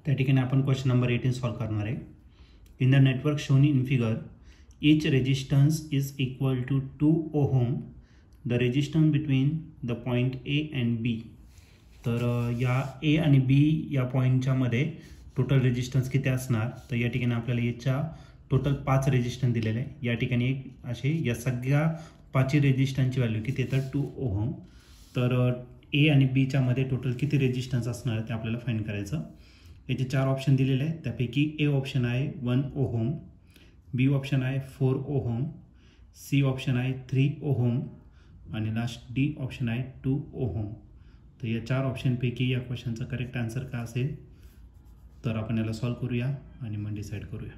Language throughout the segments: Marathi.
त्या ठिकाणी आपण क्वेश्चन नंबर 18 सॉल्व करणार आहे. In the network shown in figure each resistance is equal to 2 ohm. The resistance between the point A and B. तर या A आणि B या पॉईंटच्या मध्ये टोटल रेजिस्टन्स किती असणार, तर या ठिकाणी आपल्याला याच्या टोटल 5 रेजिस्टन्स दिलेले आहे. या ठिकाणी एक असे या सगळ्या 5 रेजिस्टन्सची व्हॅल्यू किती येतात 2 ओहम. तर A आणि B च्या मध्ये टोटल किती रेजिस्टन्स असणार ते आपल्याला फाइंड करायचं. याचे 4 ऑप्शन दिलेले आहेत. त्यापैकी A ऑप्शन आहे 1 ओहम, बी ऑप्शन आहे 4 ओहम, सी ऑप्शन आहे 3 ओहम आणि लास्ट डी ऑप्शन आहे 2 ओहम. तर या 4 ऑप्शनपैकी या क्वेश्चनचा करेक्ट आन्सर काय असेल तर आपण याला सॉल्व करूया आणि मग डिसाईड करूया.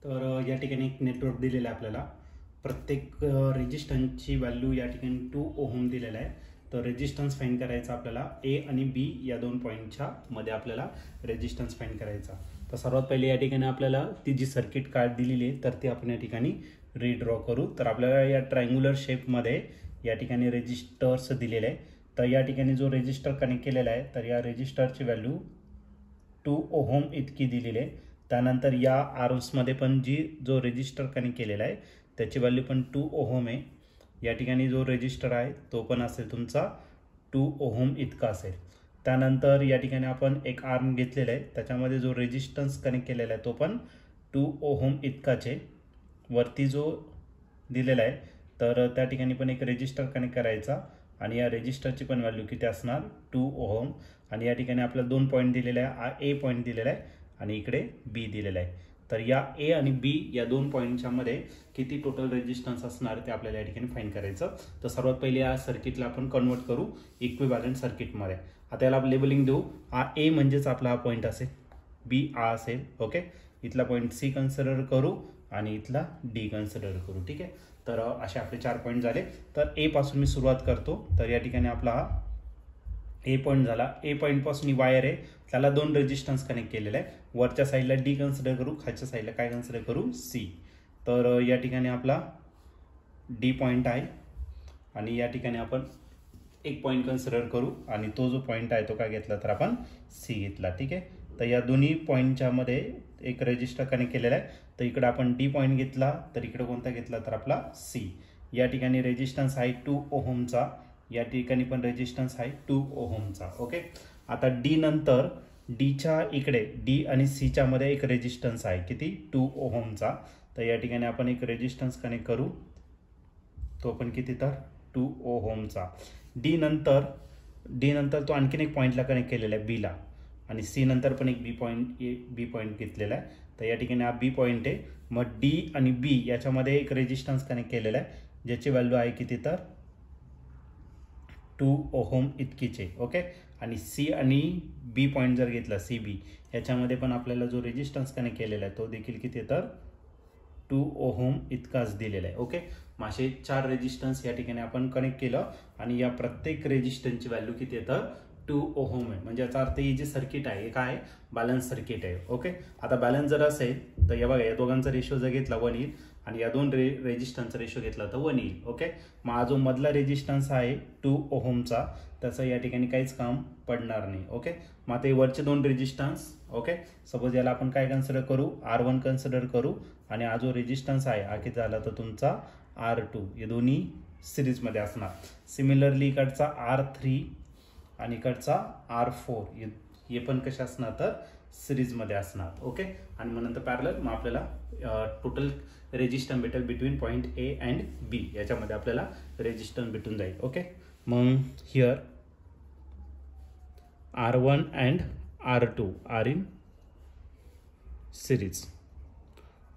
तर या ठिकाणी एक नेटवर्क दिलेलं आहे आपल्याला. प्रत्येक रेजिस्टन्सची व्हॅल्यू या ठिकाणी 2 ओहम दिलेला आहे. तर रेजिस्टन्स फाइंड करायचा आपल्याला ए आणि बी या दोन पॉईंटच्या मध्ये आपल्याला रेजिस्टन्स फाइंड करायचा. तर सर्वात पहिले या ठिकाणी आपल्याला ती जी सर्किट कार्ड दिलेली आहे तर ती आपण या ठिकाणी रीड्रॉ करू. तर आपल्याला या ट्रायंग्युलर शेपमध्ये या ठिकाणी रेजिस्टर्स दिलेले आहे. तर या ठिकाणी जो रेजिस्टर कनेक्ट केलेला आहे तर या रेजिस्टरची व्हॅल्यू 2 ओहम इतकी दिलेली आहे. त्यानंतर या आर्म्समध्ये पण जो रेजिस्टर कनेक्ट केलेला आहे त्याची व्हॅल्यू पण 2 ओहम आहे. या ठिकाणी जो रेजिस्टर आहे तो पण असेल तुमचा 2 ओहम इतका असेल. त्यानंतर या ठिकाणी आपण एक आर्म घेतलेला आहे त्याच्यामध्ये जो रेजिस्टन्स कनेक्ट केलेला आहे तो पण 2 ओहम इतकाच आहे. वरती जो दिलेला आहे तर त्या ठिकाणी पण एक रेजिस्टर कनेक्ट करायचा आणि या रेजिस्टरची पण व्हॅल्यू किती असणार 2 ओहम. आणि या ठिकाणी आपल्याला 2 पॉईंट दिलेले आहे, ए पॉईंट दिलेला आहे आणि इकडे बी दिलेला आहे. तर या ए आणि बी या दोन पॉईंटच्या मध्ये किती टोटल रेजिस्टन्स असणार ते आपल्याला या ठिकाणी फाइंड करायचं. तर सर्वात पहिले या सर्किटला आपण कन्वर्ट करू इक्विव्हॅलंट सर्किटमध्ये. आता याला लेबलिंग देऊ. हा ए म्हणजेच आपला हा पॉईंट असेल, बी हा असेल, ओके. इथला पॉईंट सी कन्सिडर करू आणि इथला डी कन्सिडर करू, ठीक आहे. तर असे आपले 4 पॉईंट झाले. तर ए पासून मी सुरुवात करतो. तर या ठिकाणी आपला हा ए पॉईंट झाला. ए पॉईंट पासून ही वायर आहे त्याला 2 रेजिस्टन्स कनेक्ट केलेला आहे. वरच्या साईडला डी कन्सिडर करू, खालच्या साईडला काय कन्सिडर करू सी. तर या ठिकाणी आपला डी पॉईंट आहे आणि या ठिकाणी आपण एक पॉईंट कन्सिडर करू आणि तो जो पॉईंट आहे तो काय घेतला तर आपण सी घेतला, ठीक आहे. तर या दोन्ही पॉईंटच्या मध्ये एक रेजिस्टर कनेक्ट केलेला आहे. तर इकडे आपण डी पॉईंट घेतला तर इकडे कोणता घेतला तर आपला सी. या ठिकाणी रेजिस्टन्स आहे 2 ओहमचा, या ठिकाणी पण रेजिस्टन्स आहे 2 ओहमचा, ओके. आता डी नंतर डीच्या इकडे डी आणि सीच्या मध्ये एक रेजिस्टन्स आहे किती 2 ओहमचा. तर या ठिकाणी आपण एक रेजिस्टन्स कनेक्ट करू, तो पण किती तर 2 ओहमचा. डी नंतर तो आणखीन एक पॉईंटला कनेक्ट केलेला आहे बीला आणि सी नंतर पण एक बी पॉईंट घेतलेला आहे. तर या ठिकाणी हा बी पॉईंट आहे. मग डी आणि बी याच्यामध्ये एक रेजिस्टन्स कनेक्ट केलेला आहे ज्याची व्हॅल्यू आहे किती तर 2 ओहम इतकीच आहे, ओके. आणि सी आणि बी पॉईंट जर घेतला सी बी याच्यामध्ये पण आपल्याला जो रेजिस्टन्स कनेक्ट केलेला आहे तो देखील किती तर 2 ओहम इतकाच दिलेला आहे, ओके. असे 4 रेजिस्टन्स या ठिकाणी आपण कनेक्ट केलं आणि या प्रत्येक रेजिस्टन्सची व्हॅल्यू किती आहे तर 2 ओहम आहे. म्हणजे याचा अर्थ ही जी सर्किट आहे हे काय बॅलन्स सर्किट आहे, ओके. आता बॅलन्स जर असेल तर या बघा या दोघांचा रेशो जर घेतला 1 येईल आणि या दोन रेजिस्टन्सचा रेशो घेतला तर 1 येईल, ओके. मग हा जो मधला रेजिस्टन्स आहे 2 ओहमचा त्याचं या ठिकाणी काहीच काम पडणार नाही, ओके. मग आता हे वरचे 2 रेजिस्टन्स, ओके. सपोज याला आपण काय कन्सिडर करू R1 कन्सिडर करू आणि हा जो रेजिस्टन्स आहे हा किती झाला तर तुमचा R2. हे दोन्ही सिरीजमध्ये असणार. सिमिलरली इकडचा R3 आणि इकडचा R4 हे पण कसे असणार तर सिरीजमध्ये असणार, ओके. आणि मग नंतर पॅरलल मग आपल्याला टोटल रेजिस्टन्स भेटेल बिटवीन पॉईंट ए अँड बी. याच्यामध्ये आपल्याला रेजिस्टन्स भेटून जाईल, ओके. मग here R1 and R2 are in series.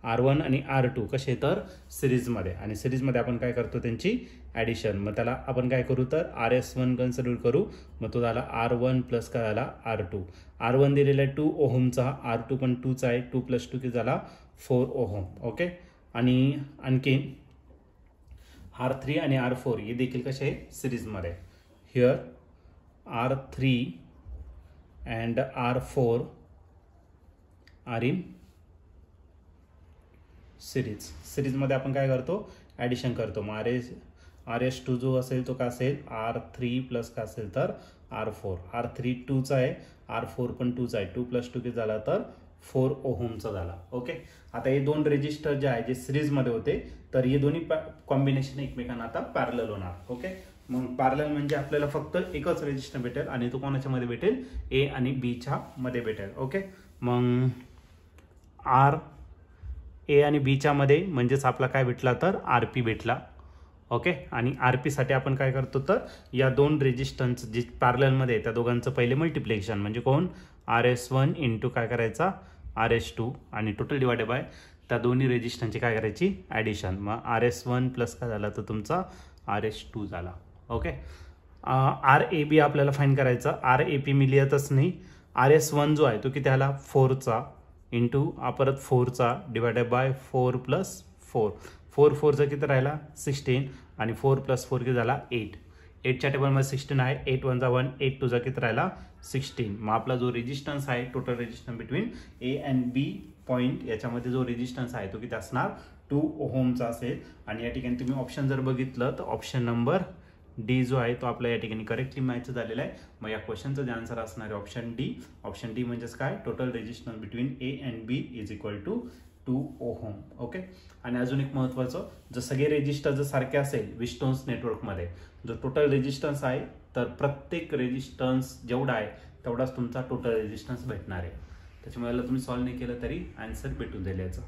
R1 आणि R2 कसे तर सिरीजमध्ये आणि सिरीजमध्ये आपण काय करतो त्यांची ॲडिशन. मग त्याला आपण काय करू तर RS1 कन्सिडर करू. मग तो झाला R1 प्लस काय झाला R2. R1 दिलेला आहे 2 ओहमचा, R2 पण 2चा आहे. 2 + 2 किती झाला 4 ओहम, ओके. आणि आणखीन R3 आणि R4 हे देखील कसे आहे सिरीजमध्ये. Here R3 and R4 are in सिरीजमध्ये आपण काय करतो ॲडिशन करतो. मग RS2 जो असेल तो काय असेल R3 प्लस काय असेल तर R4, R3 2चा आहे, R4 पण 2चा आहे, 2 + 2 किती झाला तर 4 ओहमचा झाला. ओके, आता हे दोन रेजिस्टर जे आहे जे सिरीजमध्ये होते तर हे दोन्ही कॉम्बिनेशन एकमेकांना आता पॅरलल होणार. ओके, मग पॅरलल म्हणजे आपल्याला फक्त एकच रेजिस्टर भेटेल आणि तो कोणाच्या मध्ये भेटेल, ए आणि बीच्या मध्ये भेटेल. ओके, मग आर ए आणि बीच्या मध्ये म्हणजेच आपला काय भेटला तर RP भेटला. ओके, आणि RP साठी आपण काय करतो तर या दोन रेजिस्टन्स जे पॅरललमध्ये त्या दोघांचं पहिले मल्टिप्लिकेशन म्हणजे कोण RS1 इंटू काय करायचा RS2 आणि टोटल डिवायडेड बाय त्या दोन्ही रेजिस्टन्सची काय करायची ॲडिशन. मग RS1 प्लस काय झाला तर तुमचा RS2 झाला. ओके, RAB आपल्याला फाईंड करायचा. RAP मी लिहितच नाही. RS1 जो आहे तो किती आला 4चा इंटू परत 4चा डिवायडेड बाय 4 + 4, 4 4चा किती राहिला 16 आणि 4 + 4 किती झाला 8. 8च्या टेबलमध्ये 16 आहे, 8 1 1 8 2चा किती राहिला 16. मग आपला जो रेजिस्टन्स आहे total resistance between A and B point याच्यामध्ये जो रेजिस्टन्स आहे तो किती असणार 2 ओहमचा असेल. आणि या ठिकाणी तुम्ही ऑप्शन जर बघितलं तर ऑप्शन नंबर डी जो आहे तो आपल्या या ठिकाणी करेक्टली मॅच झालेला आहे. मग या क्वेश्चनचं जे आन्सर असणार आहे ऑप्शन डी. ऑप्शन डी म्हणजेच काय total resistance between A and B is equal to 2 ohm. Okay, आणि अजून एक महत्त्वाचं, जर सगळे रेजिस्टर जर सारखे असेल विस्टोन्स नेटवर्कमध्ये जो टोटल रेजिस्टन्स आहे तर प्रत्येक रेजिस्टन्स जेवढा आहे तेवढाच तुमचा टोटल रेजिस्टन्स भेटणार आहे. त्याच्यामुळे तुम्ही सॉल्व्ह नाही केलं तरी आन्सर भेटून जाईल याचं.